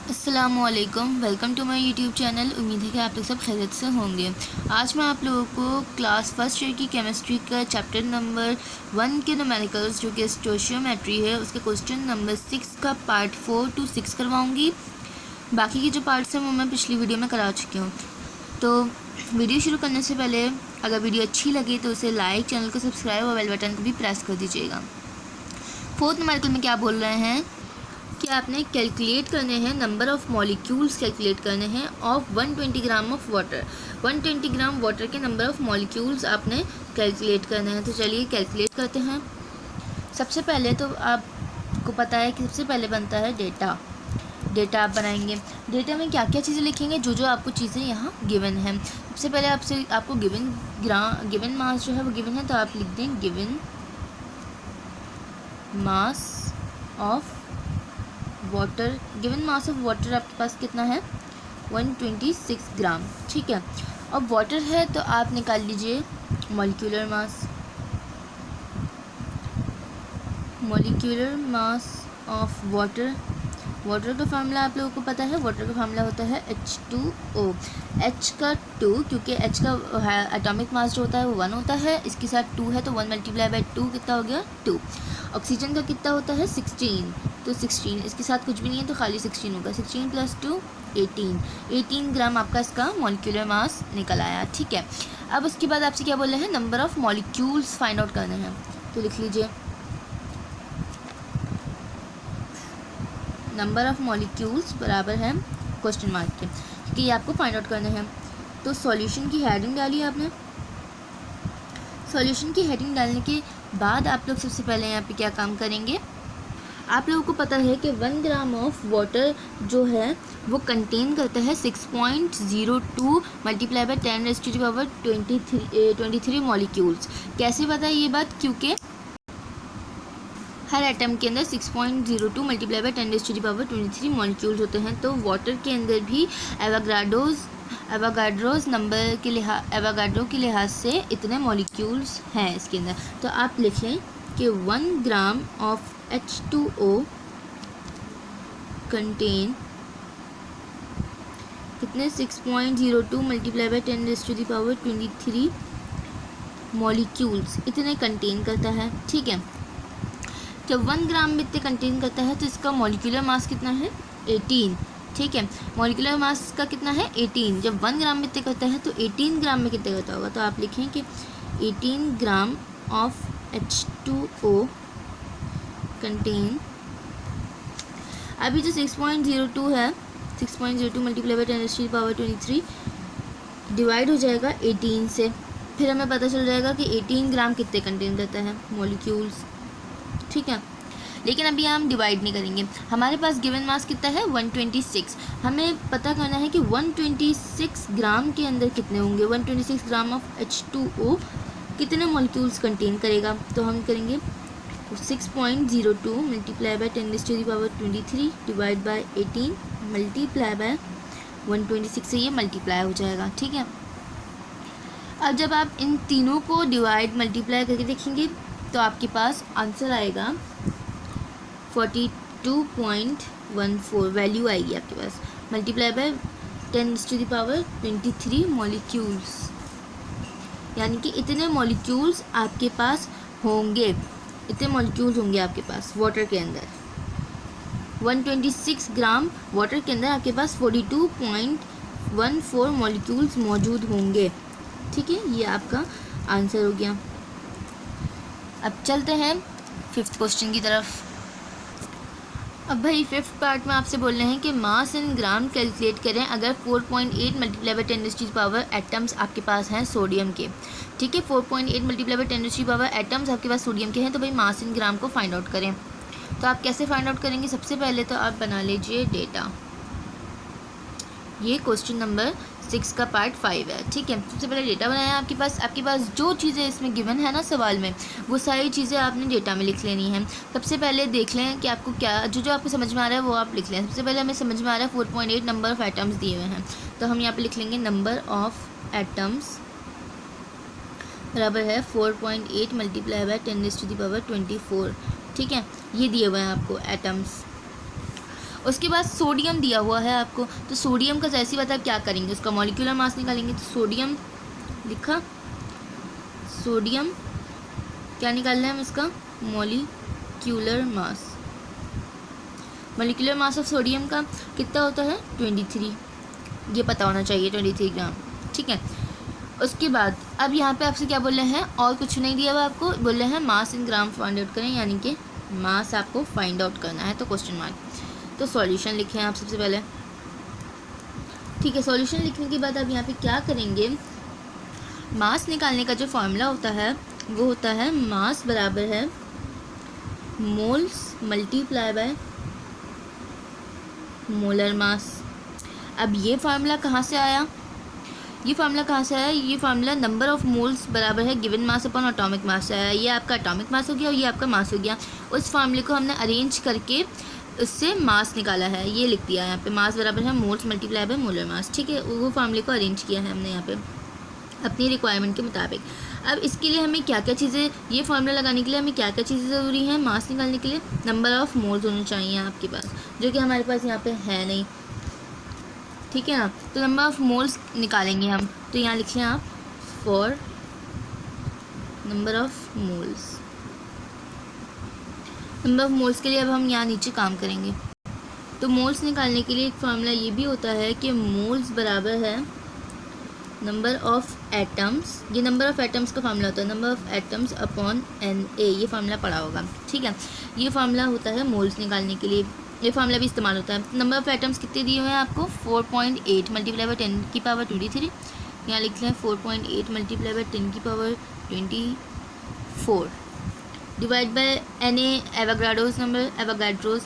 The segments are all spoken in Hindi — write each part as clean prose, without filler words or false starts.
अस्सलामुअलैकुम, welcome to my YouTube channel. उम्मीद है कि आप लोग सब खैरियत से होंगे। आज मैं आप लोगों को क्लास फर्स्ट ईयर की केमिस्ट्री का चैप्टर नंबर 1 के न्यूमेरिकल्स जो कि स्टोशियोमेट्री है उसके क्वेश्चन नंबर 6 का पार्ट 4 to 6 करवाऊँगी। बाकी के जो पार्ट्स हैं वो मैं पिछली वीडियो में करा चुकी हूँ। तो वीडियो शुरू करने से पहले अगर वीडियो अच्छी लगे तो उसे लाइक, चैनल को सब्सक्राइब और बेल बटन को भी प्रेस कर दीजिएगा। फोर्थ न्यूमेरिकल में क्या बोल रहे हैं कि आपने कैलकुलेट करने हैं नंबर ऑफ़ मॉलिक्यूल्स कैलकुलेट करने हैं of 120 gram of water. 120 gram water के नंबर ऑफ़ मॉलिक्यूल्स आपने कैलकुलेट करने हैं। तो चलिए कैलकुलेट करते हैं। सबसे पहले तो आपको पता है कि सबसे पहले बनता है डेटा। डेटा आप बनाएंगे। डेटा में क्या क्या चीज़ें लिखेंगे, जो जो आपको चीज़ें यहाँ गिवन हैं। सबसे पहले आपको गिवन मास जो है वो गिवन है, तो आप लिख दें given mass of water. Given mass of water आपके पास कितना है 126 ग्राम। ठीक है, अब वाटर है तो आप निकाल लीजिए molecular mass. Molecular mass of water. Water का फार्मूला आप लोगों को पता है। वाटर का फार्मूला होता है H2O। H का 2, क्योंकि H का एटॉमिक मास जो होता है वो 1 होता है, इसके साथ 2 है तो 1 मल्टीप्लाई बाई 2 कितना हो गया 2। ऑक्सीजन का कितना होता है 16, तो 16 इसके साथ कुछ भी नहीं है तो खाली 16 होगा। 16 + 2 18 ग्राम आपका इसका मॉलिक्यूलर मास निकल आया। ठीक है, अब उसके बाद आपसे क्या बोल रहे हैं, number of molecules find out करने हैं। तो लिख लीजिए नंबर ऑफ़ मॉलिक्यूल्स बराबर है क्वेश्चन मार्क के, क्योंकि ये आपको फाइंड आउट करने हैं। तो सॉल्यूशन की हेडिंग डाली आपने। सॉल्यूशन की हेडिंग डालने के बाद आप लोग सबसे पहले यहाँ पे क्या काम करेंगे, आप लोगों को पता है कि 1 ग्राम ऑफ वाटर जो है वो कंटेन करता है 6.02 मल्टीप्लाई बाई 10⁻23 मॉलिक्यूल्स। कैसे पता है ये बात, क्योंकि हर एटम के अंदर 6.02 मल्टीप्लाई बाई 10⁻23 मॉलिक्यूल्स होते हैं। तो वाटर के अंदर भी एवोगाड्रोस नंबर के एवोगाड्रो के लिहाज से इतने मॉलिक्यूल्स हैं इसके अंदर। तो आप लिख लें कि 1 ग्राम ऑफ H2O कंटेन कितने 6.02 मल्टीप्लाई बाई 10⁻23 मॉलिक्यूल्स इतने कंटेन करता है। ठीक है, जब 1 ग्राम में इतने कंटेन करता है तो इसका मॉलिक्यूलर मास कितना है 18। ठीक है, मॉलिक्यूलर मास का कितना है 18। जब 1 ग्राम में इतने करता है तो 18 ग्राम में कितने करता होगा, तो आप लिखें कि 18 ग्राम ऑफ H2O कंटेन। अभी जो 6.02 है, 6.02 मल्टीप्लाई बाई 10⁻23 डिवाइड हो जाएगा 18 से, फिर हमें पता चल जाएगा कि 18 ग्राम कितने कंटेन करता है मॉलिक्यूल्स। ठीक है, लेकिन अभी हम डिवाइड नहीं करेंगे। हमारे पास गिवन मास कितना है 126। हमें पता करना है कि 126 ग्राम के अंदर कितने होंगे। 126 ग्राम ऑफ H2O कितने मॉलिक्यूल्स कंटेन करेगा, तो हम करेंगे 6.02 multiply by 10⁻23 divide by 18 multiply by 126 से ये मल्टीप्लाई हो जाएगा। ठीक है, अब जब आप इन तीनों को डिवाइड मल्टीप्लाई करके देखेंगे तो आपके पास आंसर आएगा 42.14 वैल्यू आएगी आपके पास, मल्टीप्लाई बाय 10⁻23 मॉलिक्यूल्स, यानी कि इतने मॉलिक्यूल्स आपके पास होंगे। इतने मॉलिक्यूल्स होंगे आपके पास वाटर के अंदर। 126 ग्राम वाटर के अंदर आपके पास 42.14 मॉलिक्यूल्स मौजूद होंगे। ठीक है, ये आपका आंसर हो गया। अब चलते हैं 5th क्वेश्चन की तरफ। अब भाई 5th पार्ट में आपसे बोल रहे हैं कि मास इन ग्राम कैलकुलेट करें अगर 4.8 मल्टीप्लाई बाई 10⁻⁴ एटम्स आपके पास हैं सोडियम के। ठीक है, 4.8 मल्टीप्लाई बाई 10⁻⁴ एटम्स आपके पास सोडियम के हैं। तो भाई मास इन ग्राम को फाइंड आउट करें। तो आप कैसे फाइंड आउट करेंगे, सबसे पहले तो आप बना लीजिए डेटा। ये क्वेश्चन नंबर 6 का पार्ट 5 है। ठीक है, सबसे पहले डेटा बनाया। आपके पास जो चीज़ें इसमें गिवन है ना सवाल में, वो सारी चीज़ें आपने डेटा में लिख लेनी है। सबसे पहले देख लें कि आपको क्या जो आपको समझ में आ रहा है वो आप लिख लें। सबसे पहले हमें समझ में आ रहा है 4.8 नंबर ऑफ़ एटम्स दिए हुए हैं, तो हम यहाँ पे लिख लेंगे नंबर ऑफ़ एटम्स बराबर है 4.8 मल्टीप्लाई बाई 10⁻24। ठीक है, ये दिए हुए हैं आपको एटम्स। उसके बाद सोडियम दिया हुआ है आपको, तो सोडियम का जैसी बात आप क्या करेंगे, उसका मॉलिक्यूलर मास निकालेंगे। तो सोडियम लिखा, सोडियम क्या निकालना है हमें, इसका molecular mass. Molecular mass of sodium का कितना होता है 23, ये पता होना चाहिए 23 ग्राम, ठीक है। उसके बाद अब यहाँ पे आपसे क्या बोल रहे हैं, और कुछ नहीं दिया हुआ आपको, बोल रहे हैं मास इन ग्राम फाइंड आउट करें, यानी कि मास आपको फाइंड आउट करना है, तो क्वेश्चन मार्क। तो सॉल्यूशन लिखें आप सबसे पहले, ठीक है। सॉल्यूशन लिखने के बाद आप यहाँ पे क्या करेंगे, मास निकालने का जो फॉर्मूला होता है वो होता है मास बराबर है moles multiply by molar mass. अब ये फार्मूला कहाँ से आया, ये फार्मूला कहाँ से आया, ये फार्मूला नंबर ऑफ मोल्स बराबर है given mass upon atomic mass से आया। ये आपका एटॉमिक मास हो गया और ये आपका मास हो गया। उस फार्मूले को हमने अरेंज करके उससे मास निकाला है, ये लिख दिया है यहाँ पे, मास बराबर है moles multiply by molar mass, ठीक है। वो फार्मूले को अरेंज किया है हमने यहाँ पे अपनी रिक्वायरमेंट के मुताबिक। अब इसके लिए हमें क्या क्या चीज़ें, ये फार्मूला लगाने के लिए हमें क्या क्या चीज़ें ज़रूरी हैं, मास निकालने के लिए नंबर ऑफ़ मोल्स होने चाहिए आपके पास, जो कि हमारे पास यहाँ पे है नहीं, ठीक है ना। तो नंबर ऑफ़ मोल्स निकालेंगे हम, तो यहाँ लिख लें आप for number of moles. Number of moles के लिए अब हम यहाँ नीचे काम करेंगे। तो मोल्स निकालने के लिए एक फार्मूला ये भी होता है कि मोल्स बराबर है नंबर ऑफ़ एटम्स, ये नंबर ऑफ़ एटम्स का फार्मूला होता है, number of atoms upon Na, ये फार्मूला पढ़ा होगा, ठीक है। ये फार्मूला होता है मोल्स निकालने के लिए, ये फार्मूला भी इस्तेमाल होता है। नंबर ऑफ़ एटम्स कितने दिए हुए हैं आपको, 4.8 मल्टीप्लाई बाय 10 की पावर 23, यहाँ लिख लें 4.8 मल्टीप्लाई बाय 10 की power 24 divide by Na, Avogadro's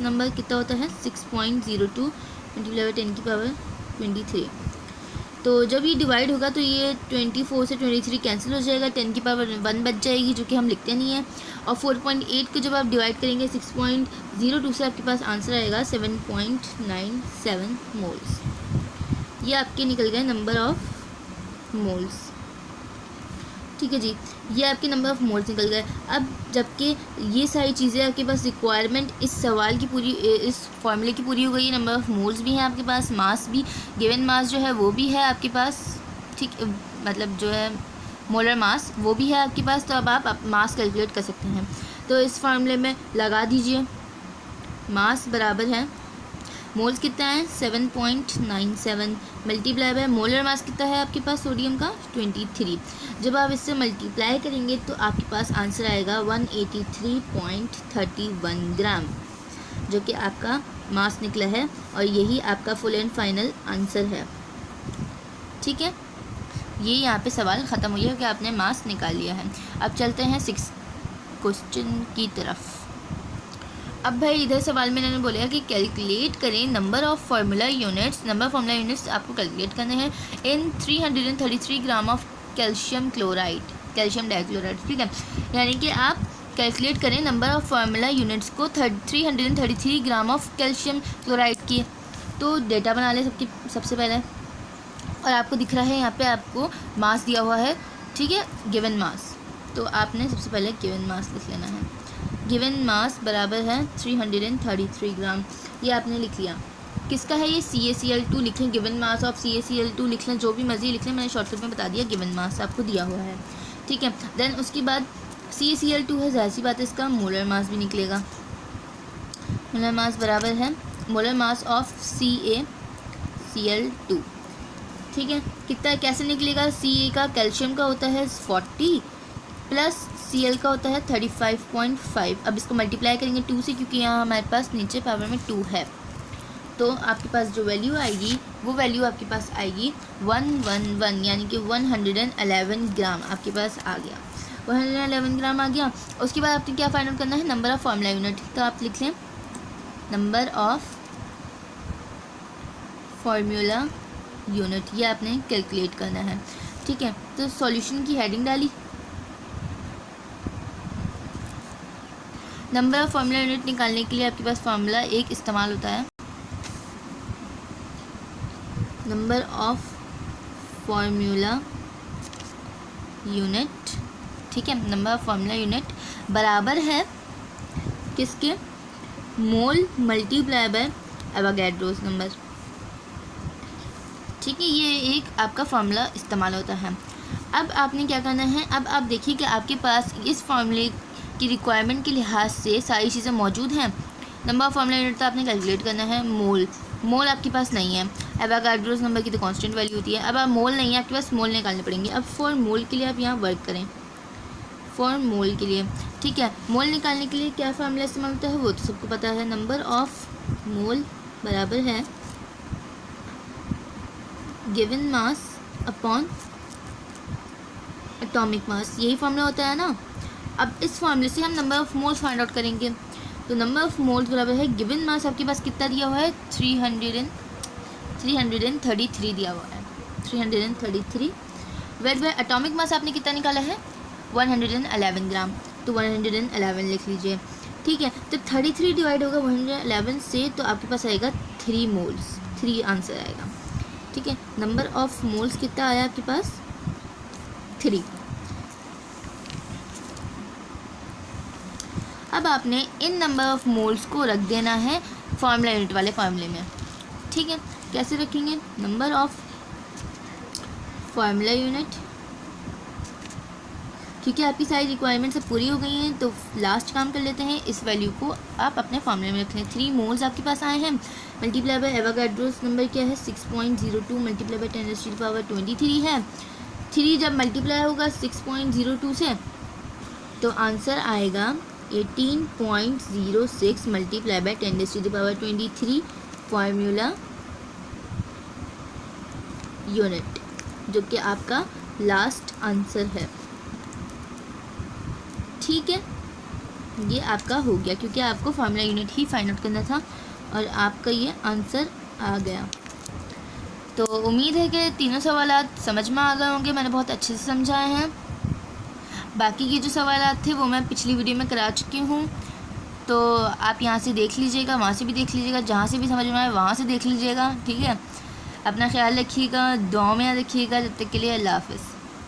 number कितना होता है 6.02 मल्टीप्लाई बाय 10 की पावर 23। तो जब ये डिवाइड होगा तो ये 24 से 23 कैंसिल हो जाएगा, 10 की पावर 1 बच जाएगी, जो कि हम लिखते नहीं है। और 4.8 को जब आप डिवाइड करेंगे 6.02 से, आपके पास आंसर आएगा 7.97 मोल्स। ये आपके निकल गए नंबर ऑफ़ मोल्स, ठीक है जी, ये आपके नंबर ऑफ़ मोल्स निकल गए। अब जबकि ये सारी चीज़ें आपके पास रिक्वायरमेंट इस सवाल की पूरी, इस फॉर्मूले की पूरी हो गई है। नंबर ऑफ़ मोल्स भी हैं आपके पास, मास भी, गिवन मास जो है वो भी है आपके पास, ठीक, मतलब जो है मोलर मास वो भी है आपके पास। तो अब आप मास कैलकुलेट कर सकते हैं। तो इस फार्मूले में लगा दीजिए, मास बराबर है, मोल्स कितना है 7.97 मल्टीप्लाई बाय मोलर मास कितना है आपके पास सोडियम का 23। जब आप इससे मल्टीप्लाई करेंगे तो आपके पास आंसर आएगा 183.31 ग्राम, जो कि आपका मास निकला है, और यही आपका फुल एंड फाइनल आंसर है, ठीक है। ये यहाँ पे सवाल ख़त्म हो गया कि आपने मास निकाल लिया है। अब चलते हैं 6 क्वेश्चन की तरफ। अब भाई इधर सवाल में इन्होंने बोला कि कैलकुलेट करें number of formula units, number formula units आपको कैलकुलेट करने हैं इन 333 gram of calcium chloride, calcium dichloride, ठीक है। यानी कि आप कैलकुलेट करें नंबर ऑफ़ फार्मूला यूनिट्स को 333 ग्राम ऑफ कैल्शियम क्लोराइड की। तो डेटा बना लें सबसे पहले, और आपको दिख रहा है यहाँ पे आपको मास दिया हुआ है, ठीक है, गिवन मास। तो आपने सबसे पहले गिवन मास लिख लेना है। गिवन मास बराबर है 333 ग्राम, ये आपने लिख लिया। किसका है ये, CaCl2 लिखें, गिवन मास ऑफ CaCl2 लिख लें, जो भी मर्जी लिख लें, मैंने शॉर्टकट में बता दिया, गिवन मास आपको दिया हुआ है, ठीक है। देन उसके बाद CaCl2 है, जाहिर सी बात है इसका मोलर मास भी निकलेगा। मोलर मास बराबर है मोलर मास ऑफ CaCl2, ठीक है। कितना कैसे निकलेगा, Ca का कैल्शियम का होता है 40 प्लस Cl का होता है 35.5। अब इसको मल्टीप्लाई करेंगे 2 से, क्योंकि यहाँ हमारे पास नीचे पावर में 2 है। तो आपके पास जो वैल्यू आएगी वो वैल्यू आपके पास आएगी 111, यानी कि 111 ग्राम आपके पास आ गया, 111 ग्राम आ गया। उसके बाद आपने क्या फाइंड आउट करना है, नंबर ऑफ़ फार्मूला यूनिट। तो आप लिख लें नंबर ऑफ़ फार्मूला यूनिट, ये आपने कैलकुलेट करना है, ठीक है। तो सॉल्यूशन की हेडिंग डाली, नंबर ऑफ़ फार्मूला यूनिट निकालने के लिए आपके पास फार्मूला एक इस्तेमाल होता है, नंबर ऑफ़ फार्मूला यूनिट, ठीक है। नंबर ऑफ़ फार्मूला यूनिट बराबर है किसके, मोल मल्टीप्लाई बाय एवोगैड्रोस नंबर। ठीक है, ये एक आपका फार्मूला इस्तेमाल होता है। अब आपने क्या करना है, अब आप देखिए कि आपके पास इस फार्मूले की रिक्वायरमेंट के लिहाज से सारी चीज़ें मौजूद हैं। नंबर ऑफ फार्मूला यूनिट तो आपने कैलकुलेट करना है। मोल आपके पास नहीं है। एवोगैड्रोस नंबर की तो कांस्टेंट वैल्यू होती है। अब आप मोल नहीं है आपके पास, मोल निकालने पड़ेंगे। अब फॉर मोल के लिए आप यहाँ वर्क करें, फॉर मोल के लिए। ठीक है, मोल निकालने के लिए क्या फार्मूला इस्तेमाल होता है वो तो सबको पता है। नंबर ऑफ मोल बराबर है given mass upon atomic mass, यही फार्मूला होता है ना। अब इस फार्मूले से हम number of moles find out करेंगे। तो नंबर ऑफ मोल्स बराबर है गिवन मास आपके पास कितना दिया हुआ है, 333 दिया हुआ है, 333। वेट बाय एटॉमिक मास आपने कितना निकाला है, 111 ग्राम, तो 111 लिख लीजिए। ठीक है, तो 33 डिवाइड होगा 111 से, तो आपके पास आएगा 3 मोल्स, 3 आंसर आएगा। ठीक है, नंबर ऑफ मोल्स कितना आया आपके पास, 3। अब आपने इन नंबर ऑफ मोल्स को रख देना है फार्मूला यूनिट वाले फार्मूले में। ठीक है, कैसे रखेंगे, नंबर ऑफ फार्मूला यूनिट, क्योंकि आपकी सारी रिक्वायरमेंट्स अब पूरी हो गई हैं तो लास्ट काम कर लेते हैं, इस वैल्यू को आप अपने फार्मूले में रख लें। 3 मोल्स आपके पास आए हैं, मल्टीप्लाई बाय एवोगैड्रोस नंबर क्या है, 6.02 मल्टीप्लाई बाय 10⁻23 है। 3 जब मल्टीप्लाई होगा 6.02 से तो आंसर आएगा 18.06 मल्टीप्लाई बाय 10⁻23 फार्मूला यूनिट, जो कि आपका लास्ट आंसर है। ठीक है, ये आपका हो गया क्योंकि आपको फार्मूला यूनिट ही फाइंड आउट करना था और आपका ये आंसर आ गया। तो उम्मीद है कि तीनों सवालात समझ में आ गए होंगे, मैंने बहुत अच्छे से समझाए हैं। बाकी के जो सवालात थे वो मैं पिछली वीडियो में करा चुकी हूँ, तो आप यहाँ से देख लीजिएगा, वहाँ से भी देख लीजिएगा, जहाँ से भी समझ में आए वहाँ से देख लीजिएगा। ठीक है, अपना ख्याल रखिएगा, दुआ में याद रखिएगा। जब तक के लिए अल्लाह हाफ़िज़।